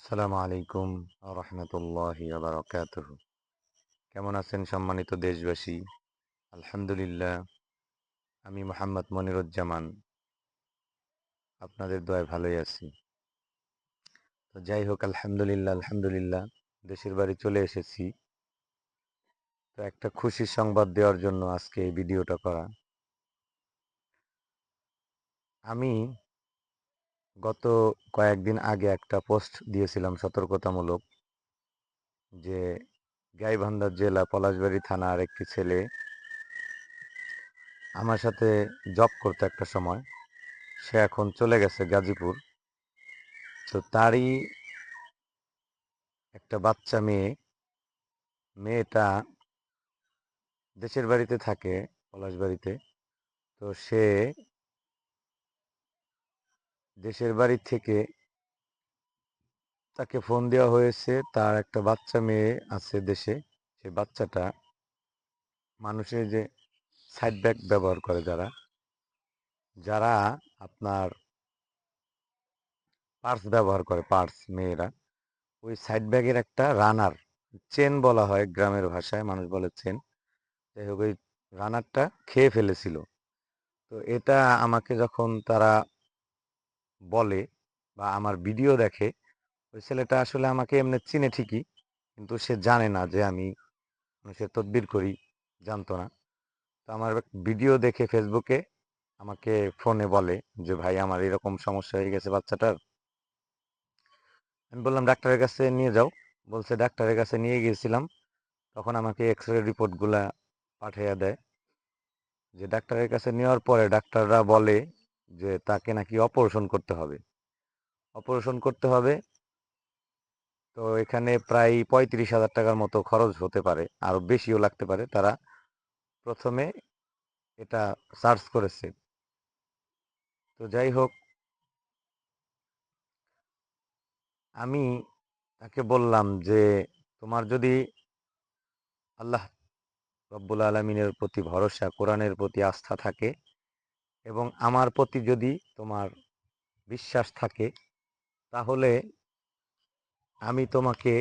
আসসালামু আলাইকুম রহমতুল্লাহি বারাকাতুহু। কেমন আছেন সম্মানিত দেশবাসী? আলহামদুলিল্লাহ, আমি মোহাম্মদ মনিরুজ্জামান আপনাদের দোয়ায় ভালোই আছি। তো যাই হোক, আলহামদুলিল্লাহ দেশের বাড়ি চলে এসেছি। তো একটা খুশির সংবাদ দেওয়ার জন্য আজকে এই ভিডিওটা করা। আমি গত কয়েকদিন আগে একটা পোস্ট দিয়েছিলাম সতর্কতামূলক, যে গাইবান্ধা জেলা পলাশবাড়ী থানার একটি ছেলে আমার সাথে জব করতো একটা সময়। সে এখন চলে গেছে গাজীপুর। তো তারই একটা বাচ্চা মেয়েটা দেশের বাড়িতে থাকে, পলাশবাড়িতে। তো সে দেশের বাড়ি থেকে তাকে ফোন দেওয়া হয়েছে, তার একটা বাচ্চা মেয়ে আছে দেশে। সে বাচ্চাটা মানুষের যে সাইড ব্যাগ ব্যবহার করে, যারা যারা আপনার পার্স ব্যবহার করে, পার্স মেয়েরা, ওই সাইড ব্যাগের একটা রানার, চেন বলা হয় গ্রামের ভাষায়, মানুষ বলে চেন। যাই হোক, ওই রানারটা খেয়ে ফেলেছিল। তো এটা আমাকে যখন তারা বলে বা আমার ভিডিও দেখে, ওই ছেলেটা আসলে আমাকে এমনি চিনে ঠিকই, কিন্তু সে জানে না যে আমি মানুষের তদবির করি, জানতো না। তো আমার ভিডিও দেখে ফেসবুকে আমাকে ফোনে বলে যে, ভাই আমার এরকম সমস্যা হয়ে গেছে বাচ্চাটার। আমি বললাম ডাক্তারের কাছে নিয়ে যাও। বলছে ডাক্তারের কাছে নিয়ে গিয়েছিলাম, তখন আমাকে এক্স রে রিপোর্টগুলা পাঠিয়ে দেয়। যে ডাক্তারের কাছে নেওয়ার পরে ডাক্তাররা বলে যে তাকে নাকি অপারেশন করতে হবে। অপারেশন করতে হবে। তো এখানে প্রায় ৩৫,০০০ টাকার মতো খরচ হতে পারে, আরো বেশিও লাগতে পারে। তারা প্রথমে এটা সার্চ করেছে। তো যাই হোক, আমি তাকে বললাম যে তোমার যদি আল্লাহ রব্বুল আলমিনের প্রতি ভরসা, কোরআনের প্রতি আস্থা থাকে, এবং আমার প্রতি যদি তোমার বিশ্বাস থাকে, তাহলে আমি তোমাকে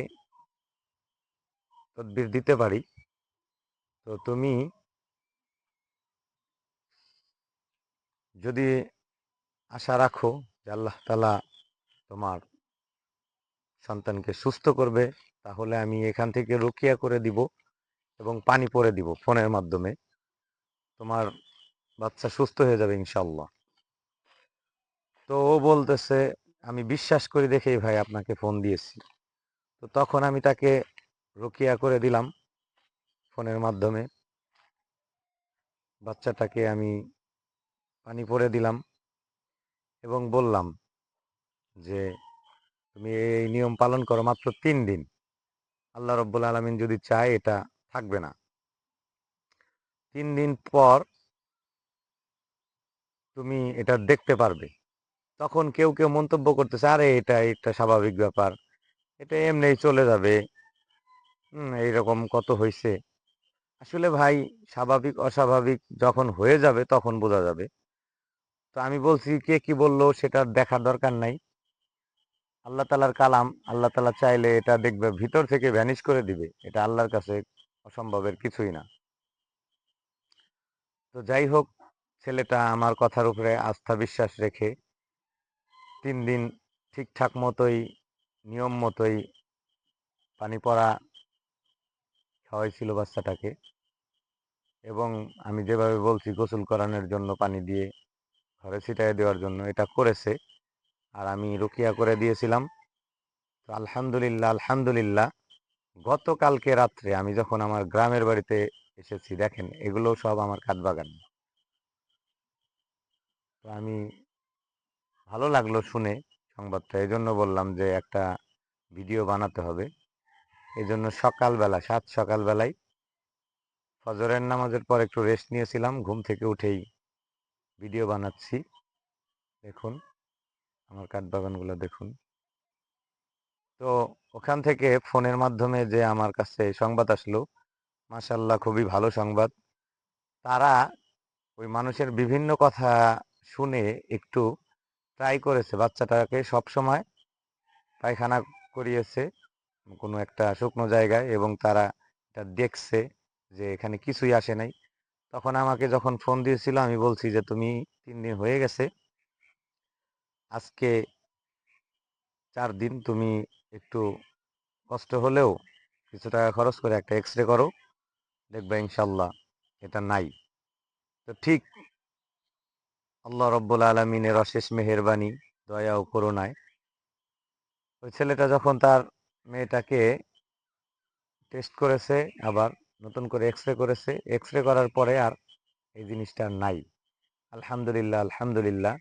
তদবির দিতে পারি। তো তুমি যদি আশা রাখো যে আল্লাহ তাআলা তোমার সন্তানকে সুস্থ করবে, তাহলে আমি এখান থেকে রুকিয়া করে দিব এবং পানি পরে দিব ফোনের মাধ্যমে। তোমার বাচ্চা সুস্থ হয়ে যাবে ইনশাল্লাহ। তো ও বলতেছে আমি বিশ্বাস করি দেখেই ভাই আপনাকে ফোন দিয়েছি। তো তখন আমি তাকে রুকিয়া করে দিলাম ফোনের মাধ্যমে। বাচ্চাটাকে আমি পানি পরে দিলাম এবং বললাম যে তুমি এই নিয়ম পালন করো মাত্র 3 দিন। আল্লাহ রব্বুল আলমিন যদি চায় এটা থাকবে না। 3 দিন পর তুমি এটা দেখতে পারবে। তখন কেউ কেউ মন্তব্য করতেছে, আরে এটা স্বাভাবিক ব্যাপার, এটা এমনিই চলে যাবে, এইরকম কত হয়েছে। আসলে ভাই, স্বাভাবিক অস্বাভাবিক যখন হয়ে যাবে তখন বোঝা যাবে। তো আমি বলছি, কে কি বললো সেটা দেখার দরকার নাই। আল্লাহ তালার কালাম, আল্লাহ তালা চাইলে এটা দেখবে ভিতর থেকে ভ্যানিশ করে দিবে। এটা আল্লাহর কাছে অসম্ভবের কিছুই না। তো যাই হোক, ছেলেটা আমার কথার উপরে আস্থা বিশ্বাস রেখে 3 দিন ঠিকঠাক মতোই, নিয়ম মতোই পানি পড়া খাওয়াইছিল বাচ্চাটাকে। এবং আমি যেভাবে বলছি গোসল করানোর জন্য পানি দিয়ে ঘরে ছিটাই দেওয়ার জন্য, এটা করেছে। আর আমি রুকিয়া করে দিয়েছিলাম। তো আলহামদুলিল্লাহ, গতকালকে রাত্রে আমি যখন আমার গ্রামের বাড়িতে এসেছি, দেখেন এগুলো সব আমার কাঠ বাগান। তো আমি ভালো লাগলো শুনে সংবাদটা, এই জন্য বললাম যে একটা ভিডিও বানাতে হবে। এই জন্য সকালবেলায় ফজরের নামাজের পর একটু রেস্ট নিয়েছিলাম, ঘুম থেকে উঠেই ভিডিও বানাচ্ছি। দেখুন আমার কাঠবাগানগুলো দেখুন। তো ওখান থেকে ফোনের মাধ্যমে যে আমার কাছে সংবাদ আসলো, মাশাআল্লাহ খুবই ভালো সংবাদ। তারা ওই মানুষের বিভিন্ন কথা শুনে একটু ট্রাই করেছে বাচ্চাটাকে সব সময় পায়খানা করিয়েছে কোনো একটা শুকনো জায়গায়, এবং তারা এটা দেখছে যে এখানে কিছুই আসে নাই। তখন আমাকে যখন ফোন দিয়েছিল, আমি বলছি যে তুমি 3 দিন হয়ে গেছে, আজকে 4 দিন তুমি একটু কষ্ট হলেও কিছু টাকা খরচ করে একটা এক্স রে করো, দেখবে ইনশাল্লাহ এটা নাই। তো ঠিক আল্লাহ রব্বুল আলমিনের অশেষ মেহেরবানি, দয়া ও করুণায় ওই ছেলেটা যখন তার মেয়েটাকে টেস্ট করেছে, আবার নতুন করে এক্স রে করেছে, এক্স রে করার পরে আর এই জিনিসটা আর নাই। আলহামদুলিল্লাহ, আলহামদুলিল্লাহ।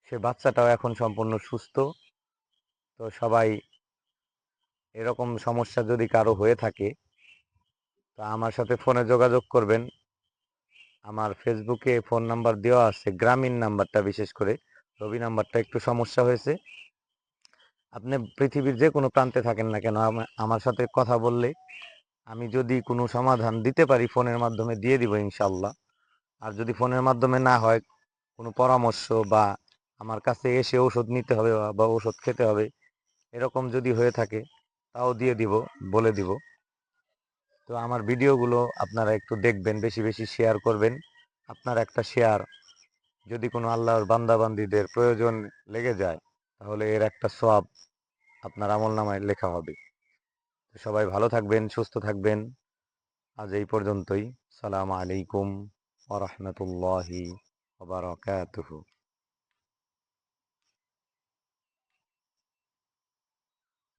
সে বাচ্চাটাও এখন সম্পূর্ণ সুস্থ। তো সবাই এরকম সমস্যা যদি কারো হয়ে থাকে, তো আমার সাথে ফোনে যোগাযোগ করবেন। আমার ফেসবুকে ফোন নাম্বার দেওয়া আছে, গ্রামীণ নাম্বারটা, বিশেষ করে রবি নাম্বারটা একটু সমস্যা হয়েছে। আপনি পৃথিবীর যে কোনো প্রান্তে থাকেন না কেন, আমার সাথে কথা বললে আমি যদি কোনো সমাধান দিতে পারি ফোনের মাধ্যমে দিয়ে দিব ইনশাল্লাহ। আর যদি ফোনের মাধ্যমে না হয়, কোনো পরামর্শ বা আমার কাছে এসে ওষুধ নিতে হবে বা ওষুধ খেতে হবে, এরকম যদি হয়ে থাকে, তাও দিয়ে দিব, বলে দিব। তো আমার ভিডিওগুলো আপনারা একটু দেখবেন, বেশি বেশি শেয়ার করবেন। আপনার একটা শেয়ার যদি কোনো আল্লাহর বান্দাবান্দীদের প্রয়োজন লেগে যায়, তাহলে এর একটা সওয়াব আপনার আমলনামায় লেখা হবে। তো সবাই ভালো থাকবেন, সুস্থ থাকবেন। আজ এই পর্যন্তই। সালাম আলাইকুম ওয়া রাহমাতুল্লাহি ওয়া বারাকাতুহু।